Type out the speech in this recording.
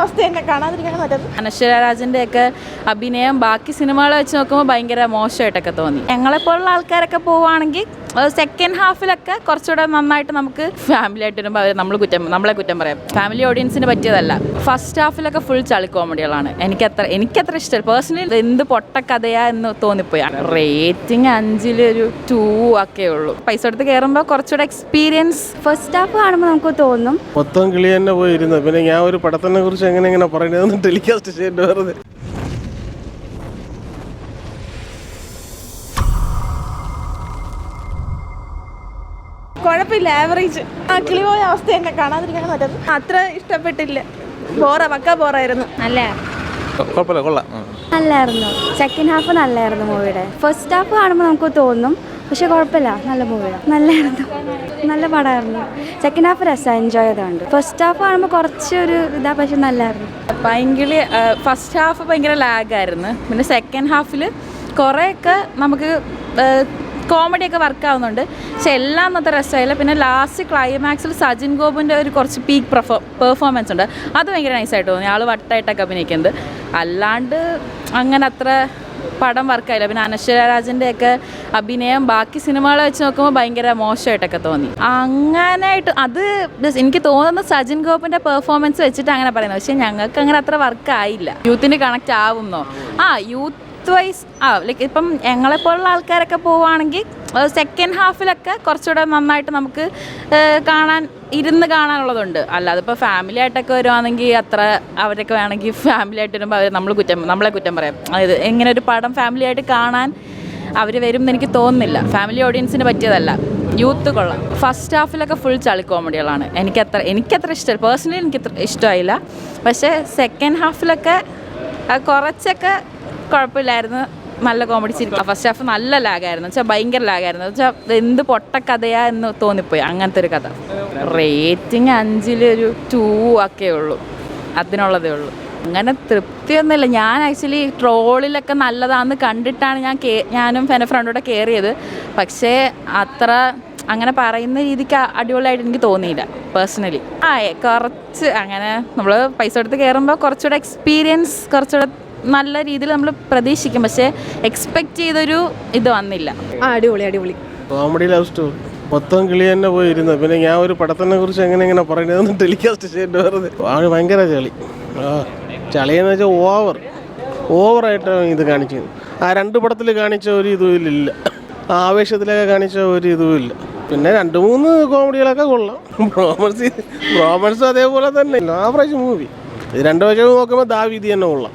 അവസ്ഥ തന്നെ കാണാതിരിക്കാൻ പറ്റും. അനശ്വര രാജൻ്റെ ഒക്കെ അഭിനയം ബാക്കി സിനിമകളെ വെച്ച് നോക്കുമ്പോൾ ഭയങ്കര മോശമായിട്ടൊക്കെ തോന്നി. ഞങ്ങളെപ്പോലുള്ള ആൾക്കാരൊക്കെ പോവുകയാണെങ്കിൽ സെക്കൻഡ് ഹാഫിലൊക്കെ കുറച്ചുകൂടെ നന്നായിട്ട് നമുക്ക് ഫാമിലി ആയിട്ട് വരുമ്പോൾ നമ്മളെ കുറ്റം പറയാം. ഫാമിലി ഓഡിയൻസിന് പറ്റിയതല്ല. ഫസ്റ്റ് ഹാഫിലൊക്കെ ഫുൾ ചളി കോമഡികളാണ്. എനിക്കത്ര ഇഷ്ടം പേഴ്സണലി. എന്ത് പൊട്ടക്കഥയാ എന്ന് തോന്നിപ്പോയി. റേറ്റിംഗ് 5 2 ഒക്കെ ഉള്ളൂ. പൈസ എടുത്ത് കയറുമ്പോൾ കുറച്ചുകൂടെ എക്സ്പീരിയൻസ്. ഫസ്റ്റ് ഹാഫ് കാണുമ്പോൾ നമുക്ക് തോന്നും മൊത്തം കിളി തന്നെ പോയിരുന്നു. പിന്നെ ഞാൻ ഒരു പടത്തിനെ കുറിച്ച് എങ്ങനെ പറയുന്നത് ടെലികാസ്റ്റ് ചെയ്യേണ്ടി വരുന്നത്. കുഴപ്പമില്ല, ആവറേജ്. കിളി പോയ അവസ്ഥ തന്നെ കാണാതിരിക്കാൻ പറ്റും. അത്ര ഇഷ്ടപ്പെട്ടില്ല. പക്ക ബോറായിരുന്നു. നല്ലായിരുന്നു. സെക്കൻഡ് ഹാഫ് നല്ലായിരുന്നു മൂവിയുടെ. ഫസ്റ്റ് ഹാഫ് കാണുമ്പോൾ നമുക്ക് തോന്നും പക്ഷെ കുഴപ്പമില്ല, നല്ല മൂവിയാണ്, നല്ലായിരുന്നു, നല്ല പടമായിരുന്നു. സെക്കൻഡ് ഹാഫ് രസം എൻജോയ് ചെയ്തുകൊണ്ട്. ഫസ്റ്റ് ഹാഫ് കാണുമ്പോൾ കുറച്ചൊരു പക്ഷെ നല്ലായിരുന്നു. ഭയങ്കര ഫസ്റ്റ് ഹാഫ് ഭയങ്കര ലാഗായിരുന്നു. പിന്നെ സെക്കൻഡ് ഹാഫിൽ കുറേയൊക്കെ നമുക്ക് കോമഡിയൊക്കെ വർക്കാവുന്നുണ്ട്. പക്ഷെ എല്ലാം അന്നത്തെ രസമായില്ല. പിന്നെ ലാസ്റ്റ് ക്ലൈമാക്സിൽ സജിൻ ഗോപുവിൻ്റെ ഒരു കുറച്ച് പീക്ക് പെർഫോമൻസ് ഉണ്ട്. അത് ഭയങ്കര നൈസായിട്ട് തോന്നി. ആൾ വട്ടായിട്ടൊക്കെ അഭിനയിക്കുന്നത്. അല്ലാണ്ട് അങ്ങനെ അത്ര പടം വർക്കായില്ല. പിന്നെ അനശ്വര രാജൻ്റെ ഒക്കെ അഭിനയം ബാക്കി സിനിമകളെ വെച്ച് നോക്കുമ്പോൾ ഭയങ്കര മോശമായിട്ടൊക്കെ തോന്നി. അങ്ങനായിട്ട് അത് എനിക്ക് തോന്നുന്നത് സജിൻ ഗോപിൻ്റെ പെർഫോമൻസ് വെച്ചിട്ട് അങ്ങനെ പറയുന്നത്. പക്ഷേ ഞങ്ങൾക്ക് അങ്ങനെ അത്ര വർക്കായില്ല. യൂത്തിന് കണക്റ്റ് ആവുന്നോ? യൂത്ത് വൈസ് ലൈക്ക് ഇപ്പം ഞങ്ങളെപ്പോലുള്ള ആൾക്കാരൊക്കെ പോവുകയാണെങ്കിൽ സെക്കൻഡ് ഹാഫിലൊക്കെ കുറച്ചുകൂടെ നന്നായിട്ട് നമുക്ക് ഇരുന്ന് കാണാനുള്ളതുണ്ട്. അല്ലാതെ ഇപ്പോൾ ഫാമിലി ആയിട്ടൊക്കെ വരുവാണെങ്കിൽ അത്ര അവരൊക്കെ വേണമെങ്കിൽ ഫാമിലി ആയിട്ട് വരുമ്പോൾ നമ്മളെ കുറ്റം പറയാം. അതായത് എങ്ങനെ ഒരു പടം ഫാമിലി ആയിട്ട് കാണാൻ അവർ വരും എന്ന് എനിക്ക് തോന്നുന്നില്ല. ഫാമിലി ഓഡിയൻസിന് പറ്റിയതല്ല. യൂത്ത് കൊള്ളാം. ഫസ്റ്റ് ഹാഫിലൊക്കെ ഫുൾ ചളി കോമഡികളാണ്. എനിക്കത്ര ഇഷ്ടം പേഴ്സണലി എനിക്ക് ഇഷ്ടമായില്ല. പക്ഷേ സെക്കൻഡ് ഹാഫിലൊക്കെ കുറച്ചൊക്കെ കുഴപ്പമില്ലായിരുന്നു. നല്ല കോമഡി ചിരിക്കും. ഫസ്റ്റ് ഹാഫ് നല്ല ലാഗായിരുന്നു. വെച്ചാൽ ഭയങ്കര ലാഗായിരുന്നു. വെച്ചാൽ എന്ത് പൊട്ടക്കഥയാ എന്ന് തോന്നിപ്പോയി. അങ്ങനത്തെ ഒരു കഥ. റേറ്റിംഗ് 5 2 ഒക്കെ ഉള്ളൂ. അതിനുള്ളതേ ഉള്ളൂ. അങ്ങനെ തൃപ്തിയൊന്നുമില്ല. ഞാൻ ആക്ച്വലി ട്രോളിലൊക്കെ നല്ലതാണെന്ന് കണ്ടിട്ടാണ് ഞാനും ഫ്രണ്ടോടെ കയറിയത്. പക്ഷേ അത്ര അങ്ങനെ പറയുന്ന രീതിക്ക് അടിപൊളിയായിട്ട് എനിക്ക് തോന്നിയില്ല പേഴ്സണലി. കുറച്ച് അങ്ങനെ നമ്മൾ പൈസ എടുത്ത് കയറുമ്പോൾ കുറച്ചുകൂടെ എക്സ്പീരിയൻസ് കുറച്ചുകൂടെ നല്ല രീതിയിൽ നമ്മൾ പ്രതീക്ഷിക്കും. പക്ഷേ എക്സ്പെക്റ്റ് ചെയ്തൊരു ഇത് വന്നില്ല. അടിപൊളി കോമഡി ലവ് സ്റ്റോറി. മൊത്തം കിളി തന്നെ പോയിരുന്നു. പിന്നെ ഞാൻ ഒരു പടത്തിനെ കുറിച്ച് എങ്ങനെ പറയുന്നത് ടെലികാസ്റ്റ് ചെയ്യേണ്ടി വരുന്നത്. ഭയങ്കര ചളിയെന്ന് വെച്ചാൽ ഓവറായിട്ട് ഇത് കാണിക്കുന്നത്. 2 പടത്തിൽ കാണിച്ച ഒരു ഇതുമില്ല. ആവേശത്തിലൊക്കെ കാണിച്ച ഒരു ഇതുമില്ല. പിന്നെ 2-3 കോമഡികളൊക്കെ കൊള്ളാം. റോമൻസ് അതേപോലെ തന്നെ ആവറേജ് മൂവി. ഇത് 2 വശം നോക്കുമ്പോൾ ദാവീദ് തന്നെ കൊള്ളാം.